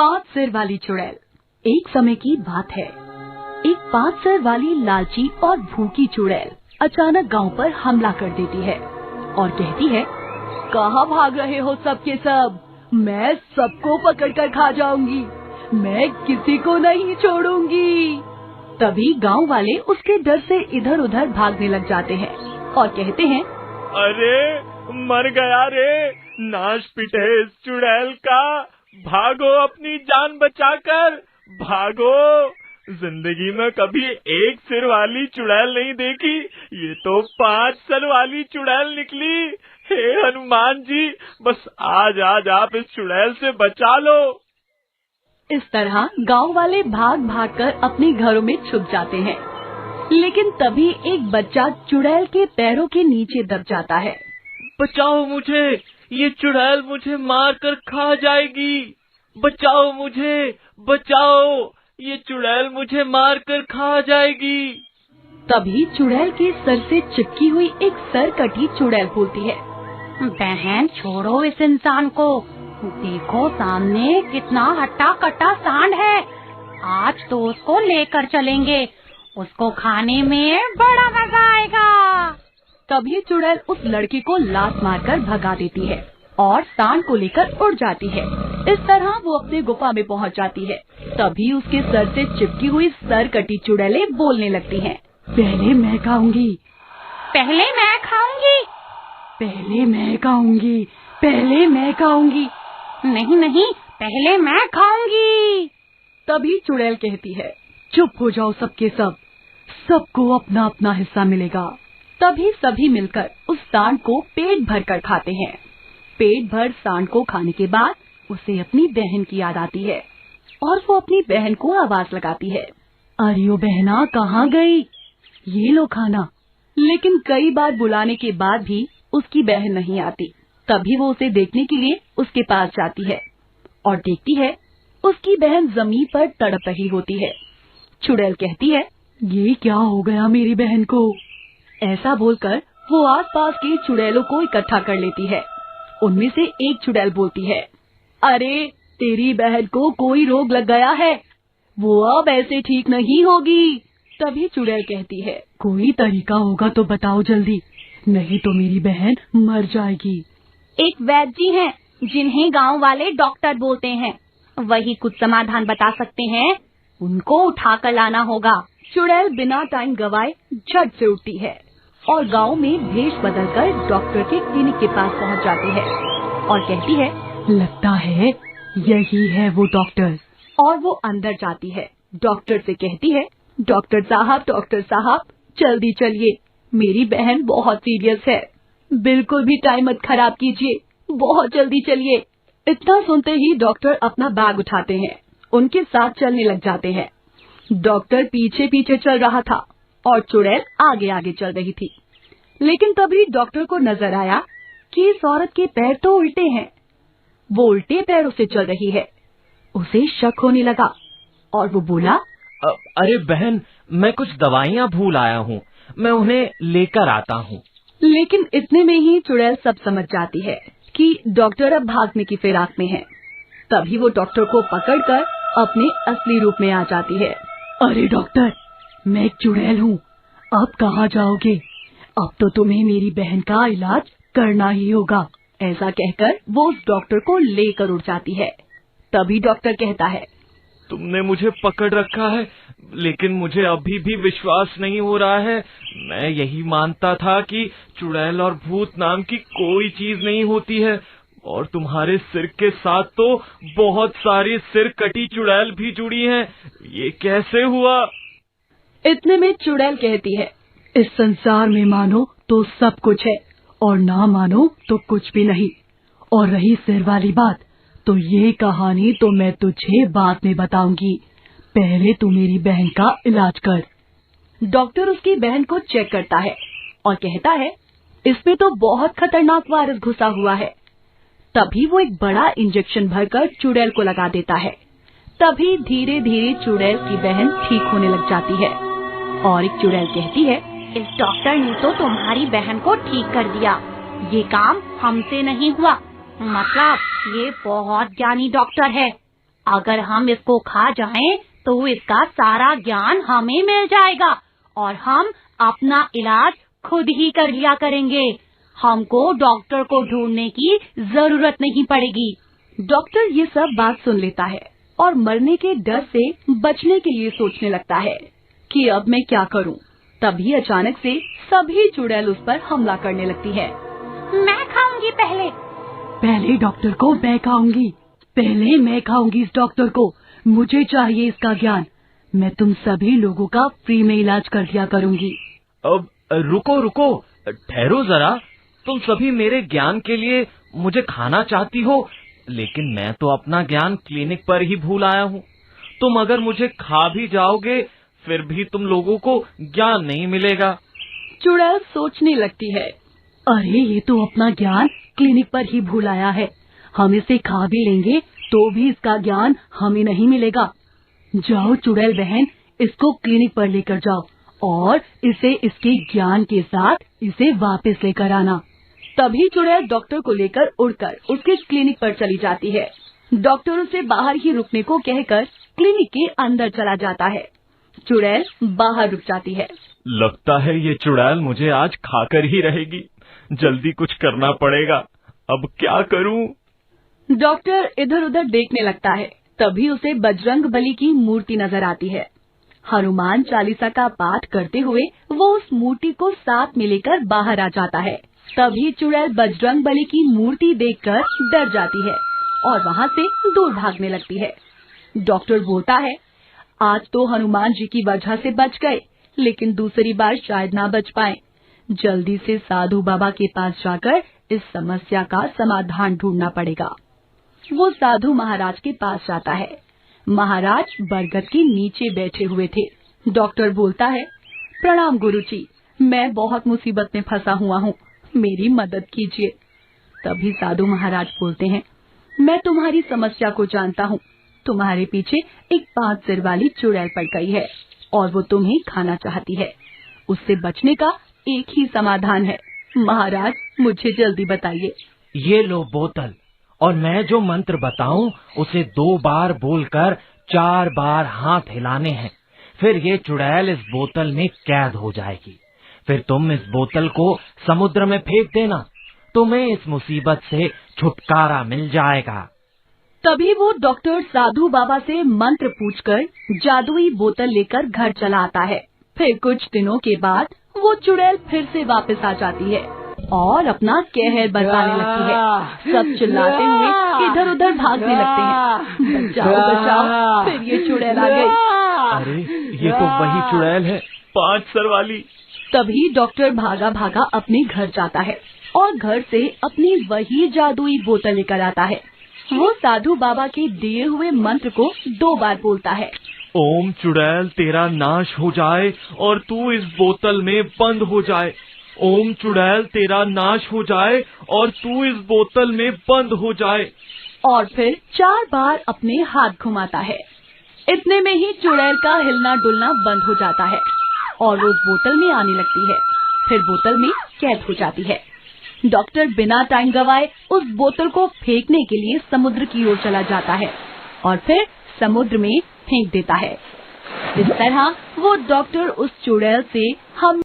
5 सिर वाली चुड़ैल। एक समय की बात है, एक 5 सिर वाली लालची और भूखी चुड़ैल अचानक गांव पर हमला कर देती है और कहती है, कहाँ भाग रहे हो सबके सब? मैं सबको पकड़कर खा जाऊंगी, मैं किसी को नहीं छोड़ूंगी। तभी गांव वाले उसके डर से इधर उधर भागने लग जाते हैं और कहते हैं, अरे मर गया रे, नाश पिटे इस चुड़ैल का, भागो अपनी जान बचाकर, भागो। जिंदगी में कभी एक सिर वाली चुड़ैल नहीं देखी, ये तो 5 सिर वाली चुड़ैल निकली। हे हनुमान जी, बस आज आप इस चुड़ैल से बचा लो। इस तरह गांव वाले भाग भाग कर अपने घरों में छुप जाते हैं। लेकिन तभी एक बच्चा चुड़ैल के पैरों के नीचे दब जाता है। बचाओ मुझे, ये चुड़ैल मुझे मार कर खा जाएगी। बचाओ मुझे, बचाओ, ये चुड़ैल मुझे मार कर खा जाएगी। तभी चुड़ैल के सर से चिपकी हुई एक सरकटी चुड़ैल बोलती है, बहन छोड़ो इस इंसान को, देखो सामने कितना हट्टा कट्टा सांड है, आज तो उसको लेकर चलेंगे, उसको खाने में बड़ा मजा आएगा। तभी चुड़ैल उस लड़के को लात मारकर भगा देती है और सांड को लेकर उड़ जाती है। इस तरह वो अपने गुफा में पहुंच जाती है। तभी उसके सर से चिपकी हुई सरकटी चुड़ैलें बोलने लगती हैं, पहले मैं खाऊंगी, पहले मैं खाऊंगी, पहले मैं खाऊंगी, पहले मैं खाऊंगी, नहीं नहीं पहले मैं खाऊंगी। तभी चुड़ैल कहती है, चुप हो जाओ सबके सब, सबको अपना अपना हिस्सा मिलेगा। तभी सभी मिलकर उस सांड को पेट भर कर खाते हैं। पेट भर सांड को खाने के बाद उसे अपनी बहन की याद आती है और वो अपनी बहन को आवाज लगाती है, अरे ओ बहना कहाँ गई, ये लो खाना। लेकिन कई बार बुलाने के बाद भी उसकी बहन नहीं आती। तभी वो उसे देखने के लिए उसके पास जाती है और देखती है उसकी बहन जमीन पर तड़प रही होती है। चुड़ैल कहती है, ये क्या हो गया मेरी बहन को? ऐसा बोलकर वो आसपास के चुड़ैलों को इकट्ठा कर लेती है। उनमें से एक चुड़ैल बोलती है, अरे तेरी बहन को कोई रोग लग गया है, वो अब ऐसे ठीक नहीं होगी। तभी चुड़ैल कहती है, कोई तरीका होगा तो बताओ जल्दी, नहीं तो मेरी बहन मर जाएगी। एक वैद्य जी हैं जिन्हें गांव वाले डॉक्टर बोलते हैं, वही कुछ समाधान बता सकते हैं, उनको उठा कर लाना होगा। चुड़ैल बिना टाइम गवाए झट से उठती है और गांव में भेष बदलकर डॉक्टर के क्लिनिक के पास पहुंच जाती है और कहती है, लगता है यही है वो डॉक्टर। और वो अंदर जाती है। डॉक्टर से कहती है, डॉक्टर साहब जल्दी चलिए, मेरी बहन बहुत सीरियस है, बिल्कुल भी टाइम मत खराब कीजिए, बहुत जल्दी चलिए। इतना सुनते ही डॉक्टर अपना बैग उठाते हैं, उनके साथ चलने लग जाते हैं। डॉक्टर पीछे पीछे चल रहा था और चुड़ैल आगे आगे चल रही थी। लेकिन तभी डॉक्टर को नजर आया कि इस औरत के पैर तो उल्टे हैं, वो उल्टे पैरों से चल रही है। उसे शक होने लगा और वो बोला, अरे बहन, मैं कुछ दवाइयाँ भूल आया हूँ, मैं उन्हें लेकर आता हूँ। लेकिन इतने में ही चुड़ैल सब समझ जाती है कि डॉक्टर अब भागने की फिराक में है। तभी वो डॉक्टर को पकड़कर अपने असली रूप में आ जाती है। अरे डॉक्टर, मैं एक चुड़ैल हूँ, अब कहाँ जाओगे? अब तो तुम्हें मेरी बहन का इलाज करना ही होगा। ऐसा कहकर वो उस डॉक्टर को लेकर उड़ जाती है। तभी डॉक्टर कहता है, तुमने मुझे पकड़ रखा है, लेकिन मुझे अभी भी विश्वास नहीं हो रहा है। मैं यही मानता था कि चुड़ैल और भूत नाम की कोई चीज नहीं होती है, और तुम्हारे सिर के साथ तो बहुत सारी सिर कटी चुड़ैल भी जुड़ी हैं। ये कैसे हुआ? इतने में चुड़ैल कहती है, इस संसार में मानो तो सब कुछ है और ना मानो तो कुछ भी नहीं। और रही सिर वाली बात, तो ये कहानी तो मैं तुझे बाद में बताऊंगी, पहले तू मेरी बहन का इलाज कर। डॉक्टर उसकी बहन को चेक करता है और कहता है, इसमें तो बहुत खतरनाक वायरस घुसा हुआ है। तभी वो एक बड़ा इंजेक्शन भरकर चुड़ैल को लगा देता है। तभी धीरे धीरे चुड़ैल की बहन ठीक होने लग जाती है और एक चुड़ैल कहती है, इस डॉक्टर ने तो तुम्हारी बहन को ठीक कर दिया, ये काम हमसे नहीं हुआ, मतलब ये बहुत ज्ञानी डॉक्टर है। अगर हम इसको खा जाएं तो इसका सारा ज्ञान हमें मिल जाएगा और हम अपना इलाज खुद ही कर लिया करेंगे। हमको डॉक्टर को ढूंढने की जरूरत नहीं पड़ेगी। डॉक्टर ये सब बात सुन लेता है और मरने के डर से बचने के लिए सोचने लगता है कि अब मैं क्या करूं। तभी अचानक से सभी चुड़ैल उस पर हमला करने लगती है। मैं खाऊंगी पहले डॉक्टर को मैं खाऊंगी। पहले मैं खाऊंगी इस डॉक्टर को। मुझे चाहिए इसका ज्ञान। मैं तुम सभी लोगों का फ्री में इलाज कर दिया करूंगी। अब रुको, ठहरो जरा। तुम सभी मेरे ज्ञान के लिए मुझे खाना चाहती हो, लेकिन मैं तो अपना ज्ञान क्लिनिक पर ही भूल आया हूँ। तुम अगर मुझे खा भी जाओगे फिर भी तुम लोगों को ज्ञान नहीं मिलेगा। चुड़ैल सोचने लगती है, अरे ये तो अपना ज्ञान क्लिनिक पर ही भूल आया है। हम इसे खा भी लेंगे तो भी इसका ज्ञान हमें नहीं मिलेगा। जाओ चुड़ैल बहन, इसको क्लिनिक पर लेकर जाओ और इसे इसके ज्ञान के साथ इसे वापस लेकर आना। तभी चुड़ैल डॉक्टर को लेकर उड़कर उसके क्लिनिक पर चली जाती है। डॉक्टर उसे बाहर ही रुकने को कहकर क्लिनिक के अंदर चला जाता है। चुड़ैल बाहर रुक जाती है। लगता है ये चुड़ैल मुझे आज खाकर ही रहेगी। जल्दी कुछ करना पड़ेगा। अब क्या करूं? डॉक्टर इधर उधर देखने लगता है। तभी उसे बजरंगबली की मूर्ति नजर आती है। हनुमान चालीसा का पाठ करते हुए वो उस मूर्ति को साथ में लेकर बाहर आ जाता है। तभी चुड़ैल बजरंगबली की मूर्ति देखकर डर जाती है और वहाँ से दूर भागने लगती है। डॉक्टर बोलता है, आज तो हनुमान जी की वजह से बच गए, लेकिन दूसरी बार शायद ना बच पाए। जल्दी से साधु बाबा के पास जाकर इस समस्या का समाधान ढूंढना पड़ेगा। वो साधु महाराज के पास जाता है। महाराज बरगद के नीचे बैठे हुए थे। डॉक्टर बोलता है, प्रणाम गुरुजी, मैं बहुत मुसीबत में फंसा हुआ हूँ, मेरी मदद कीजिए। तभी साधु महाराज बोलते हैं, मैं तुम्हारी समस्या को जानता हूँ। तुम्हारे पीछे एक 5 सिर वाली चुड़ैल पड़ गई है और वो तुम्हें खाना चाहती है। उससे बचने का एक ही समाधान है। महाराज, मुझे जल्दी बताइए। ये लो बोतल, और मैं जो मंत्र बताऊं उसे 2 बार बोलकर 4 बार हाथ हिलाने हैं। फिर ये चुड़ैल इस बोतल में कैद हो जाएगी। फिर तुम इस बोतल को समुद्र में फेंक देना। तुम्हें इस मुसीबत से छुटकारा मिल जाएगा। तभी वो डॉक्टर साधु बाबा से मंत्र पूछकर जादुई बोतल लेकर घर चला आता है। फिर कुछ दिनों के बाद वो चुड़ैल फिर से वापस आ जाती है और अपना कहर बरपाने लगती है। सब चिल्लाते हुए इधर उधर भागने लगते हैं, बचाओ बचाओ। फिर ये चुड़ैल आ गई। अरे ये तो वही चुड़ैल है, 5 सर वाली। तभी डॉक्टर भागा भागा अपने घर जाता है और घर से अपनी वही जादुई बोतल लेकर आता है। वो साधु बाबा के दिए हुए मंत्र को 2 बार बोलता है। ओम चुड़ैल तेरा नाश हो जाए और तू इस बोतल में बंद हो जाए। ओम चुड़ैल तेरा नाश हो जाए और तू इस बोतल में बंद हो जाए। और फिर 4 बार अपने हाथ घुमाता है। इतने में ही चुड़ैल का हिलना डुलना बंद हो जाता है और वो उस बोतल में आने लगती है। फिर बोतल में कैद हो जाती है। डॉक्टर बिना टाइम गवाए उस बोतल को फेंकने के लिए समुद्र की ओर चला जाता है और फिर समुद्र में फेंक देता है। इस तरह वो डॉक्टर उस चुड़ैल से हमेशा